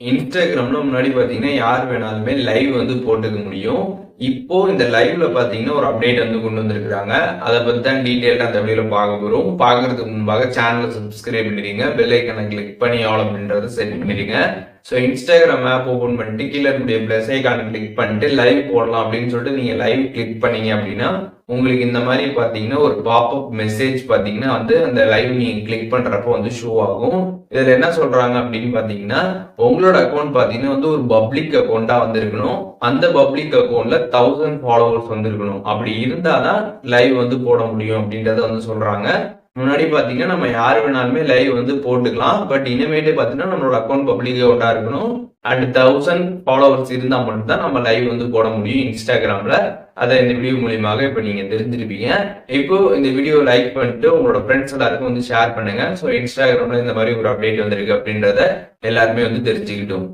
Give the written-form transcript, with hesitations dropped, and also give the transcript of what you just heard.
இன்ஸ்டாகிராம்ல முன்னாடி பார்த்தீங்கன்னா, யார் வேணாலுமே லைவ் வந்து போட்டுக்க முடியும். இப்போ இந்த லைவ்ல பார்த்தீங்கன்னா, ஒரு அப்டேட் வந்து கொண்டு வந்திருக்காங்க. அத பத்தி தான் டீட்டெயில்டா அந்த வீடியோல பார்க்க போறோம். பார்க்கறதுக்கு முன்பாக சேனல சப்ஸ்கிரைப் பண்ணிடுங்க. பெல் ஐகான கிளிக் பண்ணி ஆல் அப்படின்றத செட் பண்ணிடுங்க. ஸோ இன்ஸ்டாகிராம் ஆப் ஓப்பன் பண்ணிட்டு கீழ இருக்கக்கூடிய பிளஸ் ஐகான கிளிக் பண்ணிட்டு லைவ் போடலாம் அப்படின்னு சொல்லிட்டு நீங்க லைவ் கிளிக் பண்ணீங்க அப்படின்னா, உங்களுக்கு இந்த மாதிரி பார்த்தீங்கன்னா, ஒரு பாப்அப் மெசேஜ் பார்த்தீங்கன்னா வந்து அந்த லைவ் நீங்க கிளிக் பண்றப்போ வந்து ஷோ ஆகும். இதுல என்ன சொல்றாங்க அப்படின்னு பார்த்தீங்கன்னா, உங்களோட அக்கவுண்ட் பார்த்தீங்கன்னா வந்து ஒரு பப்ளிக் அக்கவுண்டா வந்து இருக்கணும். அந்த பப்ளிக் அக்கவுண்ட்ல 1000 ஃபாலோவர்ஸ் வந்து இருக்கணும். அப்படி இருந்தாதான் லைவ் வந்து போட முடியும் அப்படின்றத வந்து சொல்றாங்க. முன்னாடி பாத்தீங்கன்னா நம்ம யார் வேணாலுமே லைவ் வந்து போட்டுக்கலாம். பட் இனிமேட்டு பாத்தீங்கன்னா நம்மளோட அக்கவுண்ட் பப்ளிக் அக்கவுண்டா இருக்கணும். அண்ட் 1000 ஃபாலோவர்ஸ் இருந்தா மட்டும் தான் நம்ம லைவ் வந்து போட முடியும் இன்ஸ்டாகிராம்ல. அதை இந்த வீடியோ மூலியமாக இப்ப நீங்க தெரிஞ்சிருப்பீங்க. இப்போ இந்த வீடியோ லைக் பண்ணிட்டு உங்களோட ஃப்ரெண்ட்ஸ் எல்லாருக்கும் வந்து ஷேர் பண்ணுங்க. ஸோ இன்ஸ்டாகிராம்ல இந்த மாதிரி ஒரு அப்டேட் வந்திருக்கு அப்படின்றத எல்லாருமே வந்து தெரிஞ்சுக்கிட்டோம்.